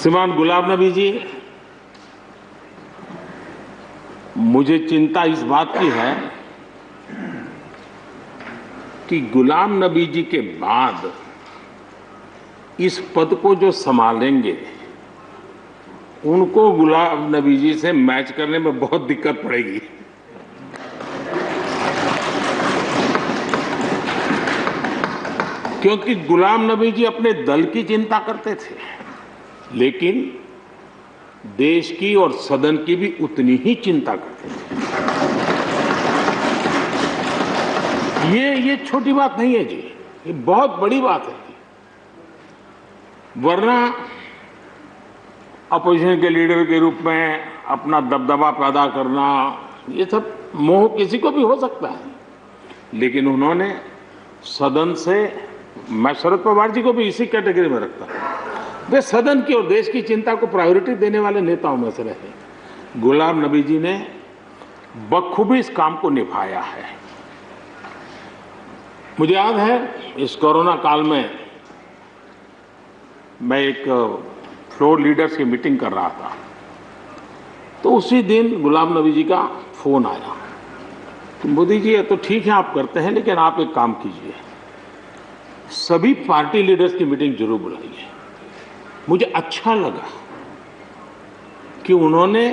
श्रीमान गुलाम नबी जी, मुझे चिंता इस बात की है कि गुलाम नबी जी के बाद इस पद को जो संभालेंगे उनको गुलाम नबी जी से मैच करने में बहुत दिक्कत पड़ेगी। क्योंकि गुलाम नबी जी अपने दल की चिंता करते थे, लेकिन देश की और सदन की भी उतनी ही चिंता करते थे। ये छोटी बात नहीं है जी, ये बहुत बड़ी बात है। वरना अपोजिशन के लीडर के रूप में अपना दबदबा पैदा करना, ये सब मोह किसी को भी हो सकता है, लेकिन उन्होंने सदन से, मैं शरद पवार जी को भी इसी कैटेगरी में रखता हूं, वे सदन की और देश की चिंता को प्रायोरिटी देने वाले नेताओं में से रहे। गुलाम नबी जी ने बखूबी इस काम को निभाया है। मुझे याद है इस कोरोना काल में मैं एक फ्लोर लीडर्स की मीटिंग कर रहा था, तो उसी दिन गुलाम नबी जी का फोन आया कि मोदी जी ये तो ठीक है आप करते हैं, लेकिन आप एक काम कीजिए, सभी पार्टी लीडर्स की मीटिंग जरूर बुलाइए। मुझे अच्छा लगा कि उन्होंने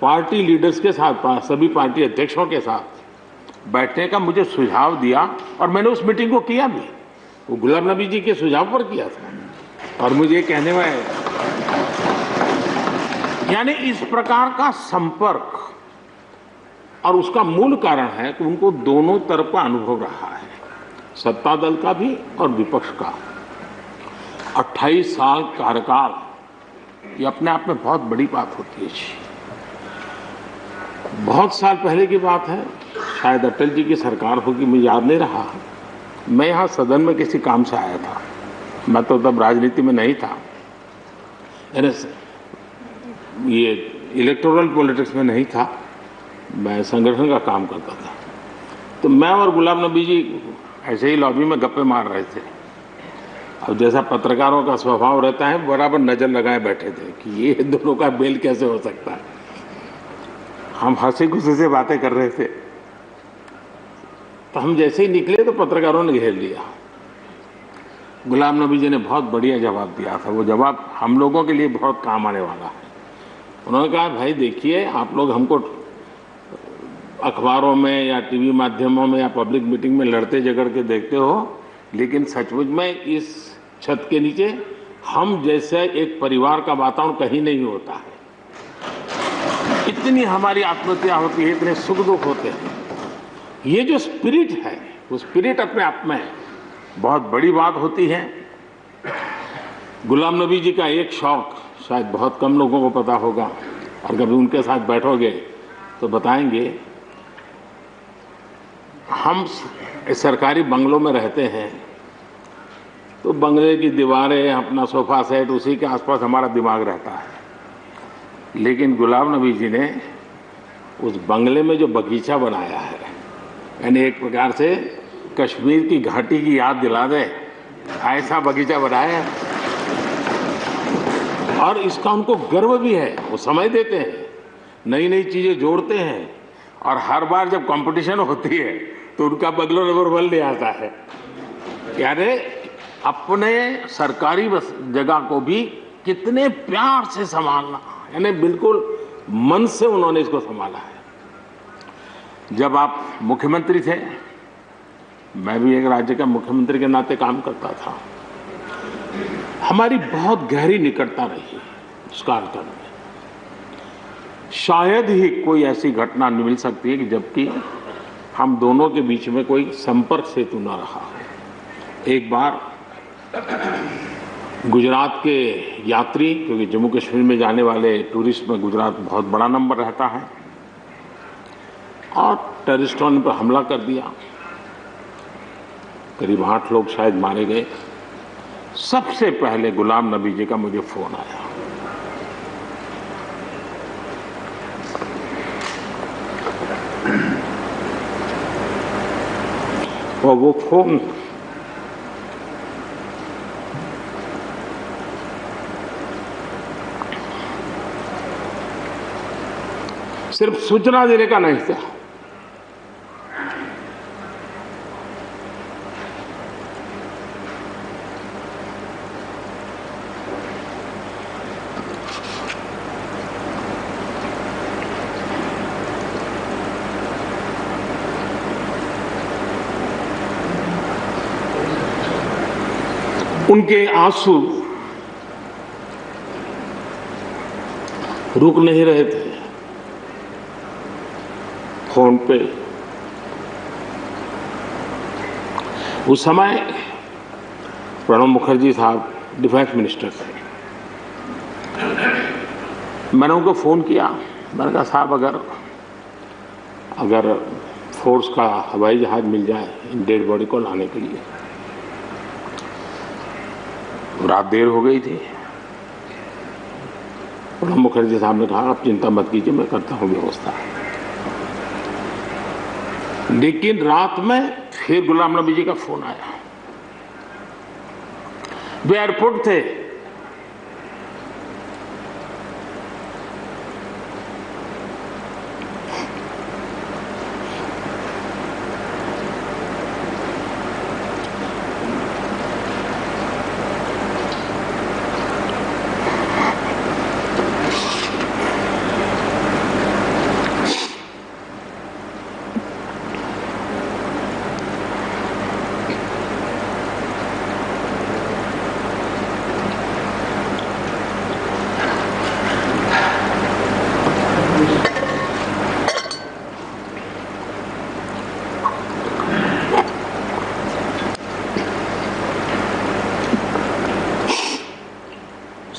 पार्टी लीडर्स के साथ, सभी पार्टी अध्यक्षों के साथ बैठने का मुझे सुझाव दिया, और मैंने उस मीटिंग को किया भी। वो गुलाम नबी जी के सुझाव पर किया था, और मुझे कहने में, यानी इस प्रकार का संपर्क, और उसका मूल कारण है कि उनको दोनों तरफ का अनुभव रहा है, सत्ता दल का भी और विपक्ष का। 28 साल कार्यकाल, ये अपने आप में बहुत बड़ी बात होती है जी। बहुत साल पहले की बात है, शायद अटल जी की सरकार होगी, मुझे याद नहीं रहा। मैं यहाँ सदन में किसी काम से आया था, मैं तो तब राजनीति में नहीं था, ये इलेक्टोरल पॉलिटिक्स में नहीं था, मैं संगठन का काम करता था। तो मैं और गुलाम नबी जी ऐसे ही लॉबी में गप्पे मार रहे थे। अब जैसा पत्रकारों का स्वभाव रहता है, बराबर नजर लगाए बैठे थे कि ये दोनों का मेल कैसे हो सकता है। हम हंसी खुशी से बातें कर रहे थे, तो हम जैसे ही निकले तो पत्रकारों ने घेर लिया। गुलाम नबी जी ने बहुत बढ़िया जवाब दिया था, वो जवाब हम लोगों के लिए बहुत काम आने वाला है। उन्होंने कहा, भाई देखिए, आप लोग हमको अखबारों में या टीवी माध्यमों में या पब्लिक मीटिंग में लड़ते झगड़ के देखते हो, लेकिन सचमुच में इस छत के नीचे हम जैसे एक परिवार का वातावरण कहीं नहीं होता है। इतनी हमारी आत्महत्या होती है, इतने सुख दुख होते हैं। ये जो स्पिरिट है, वो स्पिरिट अपने आप में बहुत बड़ी बात होती है। गुलाम नबी जी का एक शौक शायद बहुत कम लोगों को पता होगा, और कभी उनके साथ बैठोगे तो बताएंगे। हम सरकारी बंगलों में रहते हैं, तो बंगले की दीवारें, अपना सोफा सेट, उसी के आसपास हमारा दिमाग रहता है। लेकिन गुलाम नबी जी ने उस बंगले में जो बगीचा बनाया है, यानी एक प्रकार से कश्मीर की घाटी की याद दिला दे, ऐसा बगीचा बनाया है। और इसका उनको गर्व भी है, वो समय देते हैं, नई नई चीजें जोड़ते हैं, और हर बार जब कंपटीशन होती है तो उनका बंगला नंबर 1 ले आता है। यानी अपने सरकारी जगह को भी कितने प्यार से संभालना, यानी बिल्कुल मन से उन्होंने इसको संभाला है। जब आप मुख्यमंत्री थे, मैं भी एक राज्य का मुख्यमंत्री के नाते काम करता था, हमारी बहुत गहरी निकटता रही इस कार्यकाल में। शायद ही कोई ऐसी घटना मिल सकती है कि जबकि हम दोनों के बीच में कोई संपर्क सेतु न रहा हो। एक बार गुजरात के यात्री, क्योंकि जम्मू कश्मीर में जाने वाले टूरिस्ट में गुजरात बहुत बड़ा नंबर रहता है, और टेररिस्टों ने पर हमला कर दिया, करीब 8 लोग शायद मारे गए। सबसे पहले गुलाम नबी जी का मुझे फोन आया, और वो फोन सिर्फ सूचना देने का नहीं था, उनके आंसू रुक नहीं रहे थे। फोन पे उस समय प्रणब मुखर्जी साहब डिफेंस मिनिस्टर थे। मैंने उनको फोन किया, मैंने कहा साहब अगर फोर्स का हवाई जहाज मिल जाए इन डेड बॉडी को लाने के लिए। रात देर हो गई थी। प्रणब मुखर्जी साहब ने कहा आप चिंता मत कीजिए, मैं करता हूं व्यवस्था। लेकिन रात में फिर गुलाम नबी जी का फोन आया। वे एयरपोर्ट थे।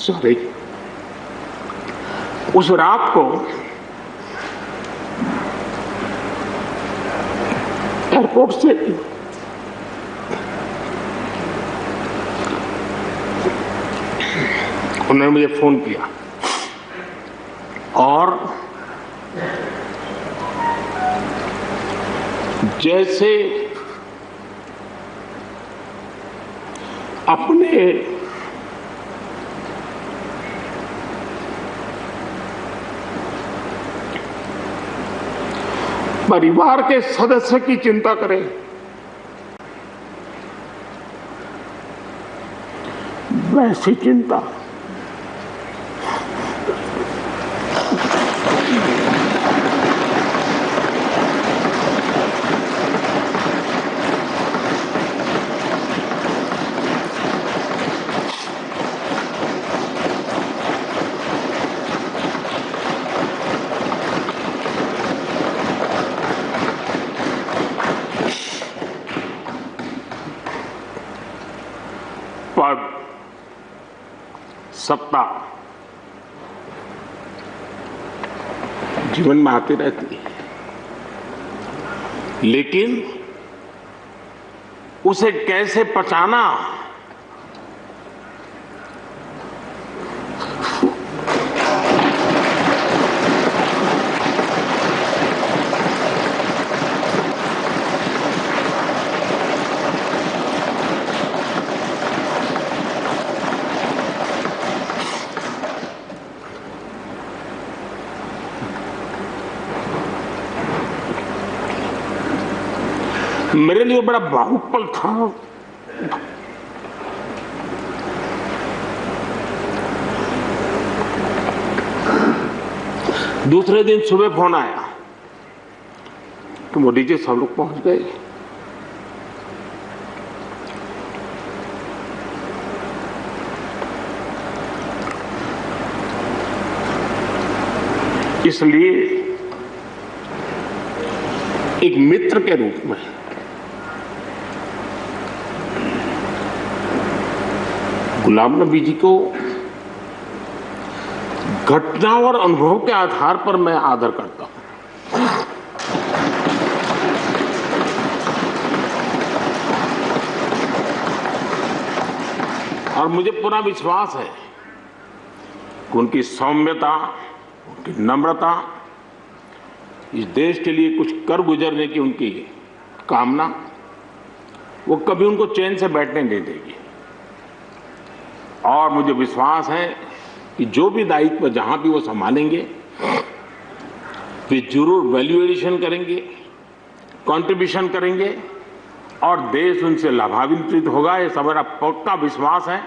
सॉरी, उस रात को एयरपोर्ट से उन्होंने मुझे फोन किया और जैसे अपने परिवार के सदस्य की चिंता करें, वैसी चिंता पद, सत्ता जीवन में आती रहती है, लेकिन उसे कैसे पचाना, मेरे लिए बड़ा भावुक पल था। दूसरे दिन सुबह फोन आया तो मोदी जी सब लोग पहुंच गए। इसलिए एक मित्र के रूप में गुलाम नबी जी को घटना और अनुभव के आधार पर मैं आदर करता हूं। और मुझे पूरा विश्वास है कि उनकी सौम्यता, उनकी नम्रता, इस देश के लिए कुछ कर गुजरने की उनकी कामना, वो कभी उनको चैन से बैठने नहीं देगी। और मुझे विश्वास है कि जो भी दायित्व जहां भी वो संभालेंगे, वे जरूर वैल्यू एडिशन करेंगे, कंट्रीब्यूशन करेंगे और देश उनसे लाभान्वित होगा, ये हमारा पक्का विश्वास है।